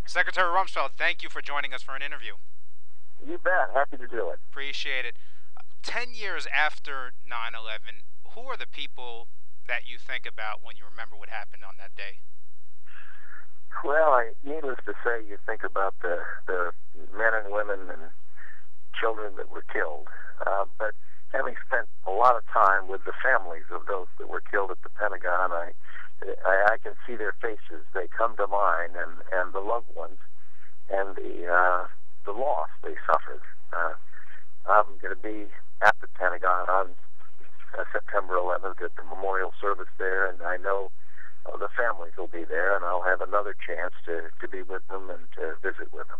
Secretary Rumsfeld, thank you for joining us for an interview. You bet. Happy to do it. Appreciate it. 10 years after 9/11, who are the people that you think about when you remember what happened on that day? Well, needless to say, you think about the men and women and children that were killed. But having spent a lot of time with the families of those that were killed at the Pentagon, I can see their faces. They come to mind, and the loved ones, and the loss they suffered. I'm going to be at the Pentagon on September 11th at the memorial service there, and I know the families will be there, and I'll have another chance to be with them and to visit with them.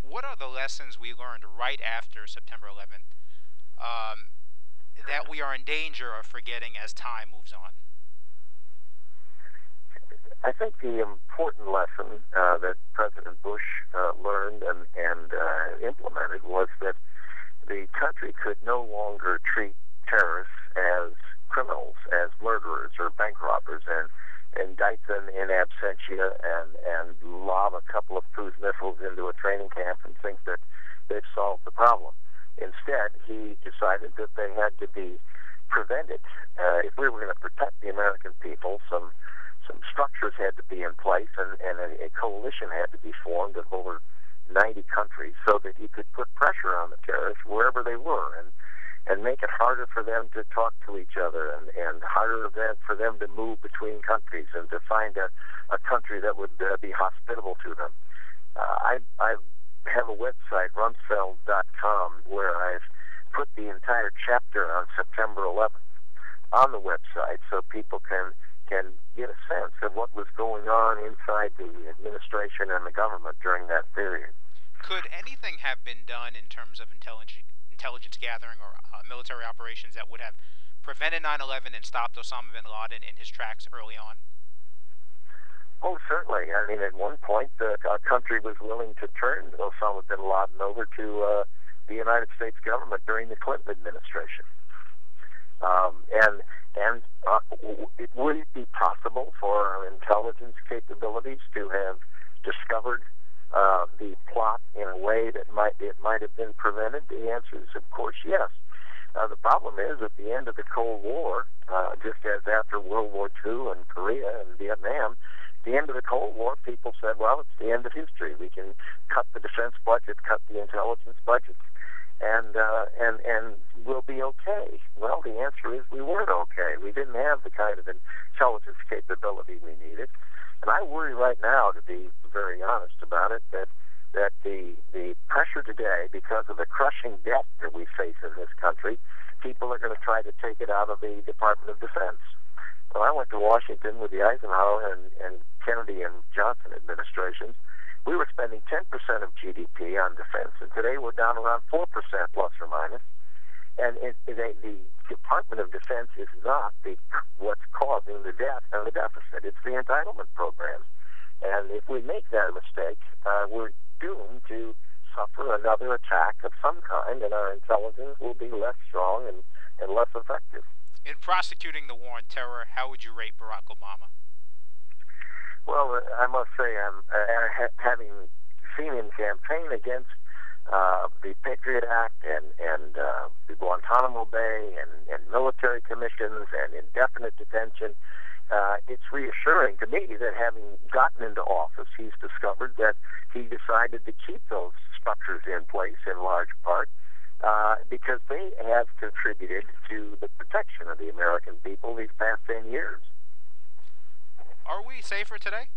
What are the lessons we learned right after September 11th that we are in danger of forgetting as time moves on? I think the important lesson that President Bush learned and implemented was that the country could no longer treat terrorists as criminals, as murderers or bank robbers, and indict them in absentia and lob a couple of cruise missiles into a training camp and think that they've solved the problem. Instead, he decided that they had to be prevented. If we were going to protect the American people, some structures had to be in place, and a coalition had to be formed of over 90 countries so that he could put pressure on the terrorists wherever they were and make it harder for them to talk to each other and harder for them to move between countries and to find a country that would be hospitable to them. I have a website, Rumsfeld.com, where I've put the entire chapter on September 11th on the website so people can get a sense of what was going on inside the administration and the government during that period. Could anything have been done in terms of intelligence gathering or military operations that would have prevented 9/11 and stopped Osama bin Laden in his tracks early on? Oh, certainly. I mean, at one point, our country was willing to turn Osama bin Laden over to the United States government during the Clinton administration. Would it be possible for our intelligence capabilities to have discovered the plot in a way that it might have been prevented? The answer is, of course, yes. The problem is, at the end of the Cold War, just as after World War II and Korea and Vietnam, the end of the Cold War, people said, well, it's the end of history. We can cut the defense budget, cut the intelligence budgets, and we'll be okay. Well, the answer is we weren't okay. We didn't have the kind of intelligence capability we needed. And I worry right now, to be very honest about it, that the pressure today, because of the crushing debt that we face in this country, people are going to try to take it out of the Department of Defense. Well, I went to Washington with the Eisenhower and Kennedy and Johnson administrations. We were spending 10% of GDP on defense, and today we're down around 4% plus or minus. And the Department of Defense is not what's causing the debt and the deficit. It's the entitlement programs. And if we make that mistake, we're doomed to suffer another attack of some kind, and our intelligence will be less strong and less effective. In prosecuting the war on terror, how would you rate Barack Obama? Well, I must say, having seen him campaign against the Patriot Act and the Guantanamo Bay and military commissions and indefinite detention, it's reassuring to me that having gotten into office, he's discovered that he decided to keep those structures in place in large part because they have contributed to the protection of the American people these past 10 years. Are we safer today?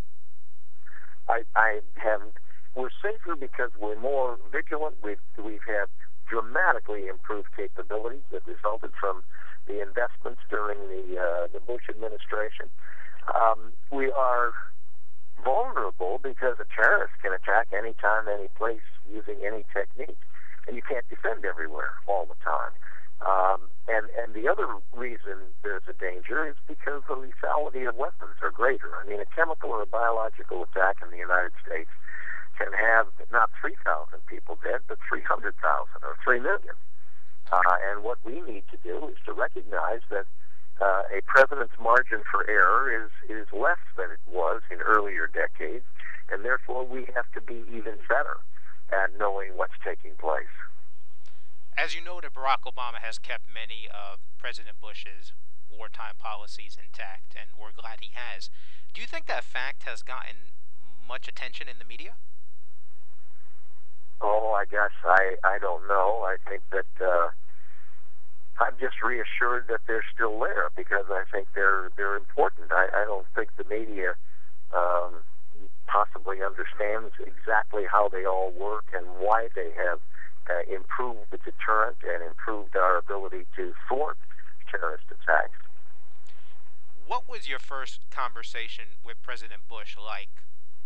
We're safer because we're more vigilant. We've had dramatically improved capabilities that resulted from the investments during the Bush administration. We are vulnerable because a terrorist can attack anytime, any place, using any technique, and you can't defend everywhere all the time. And the other reason there's a danger is because the lethality of weapons are greater. I mean, a chemical or a biological attack in the United States can have not 3,000 people dead, but 300,000 or 3 million. And what we need to do is to recognize that a president's margin for error is less than it was in earlier decades, and therefore we have to be even better at knowing what's taking place. As you noted, Barack Obama has kept many of President Bush's wartime policies intact, and we're glad he has. Do you think that fact has gotten much attention in the media? Oh, I guess I don't know. I think that I'm just reassured that they're still there because I think they're important. I don't think the media possibly understands exactly how they all work and why they have improved the deterrent and improved our ability to thwart terrorist attacks. What was your first conversation with President Bush like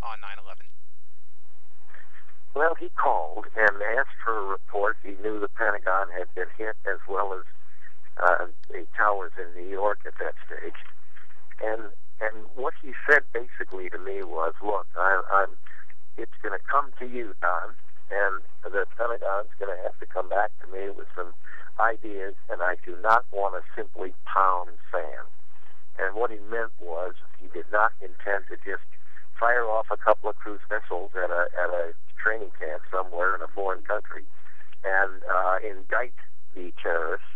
on 9/11? Well, he called and asked for a report. He knew the Pentagon had been hit as well as the towers in New York at that stage. And what he said basically to me was, look, it's going to come to you, Don, and the Pentagon's going to have to come back to me with some ideas, and I do not want to simply pound sand. And what he meant was he did not intend to just fire off a couple of cruise missiles at a training camp somewhere in a foreign country and indict the terrorists,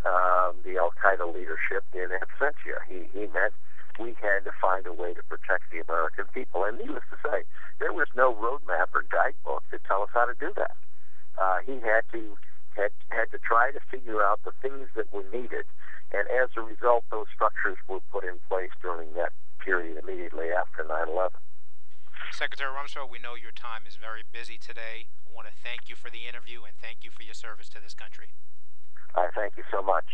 the Al-Qaeda leadership in absentia. He meant we had to find a way to protect the American people. And needless to say, there was no roadmap or guidebook to tell us how to do that. He had to try to figure out the things that were needed, and as a result, those structures were put in place during that period immediately after 9/11. Secretary Rumsfeld, we know your time is very busy today. I want to thank you for the interview and thank you for your service to this country. I thank you so much.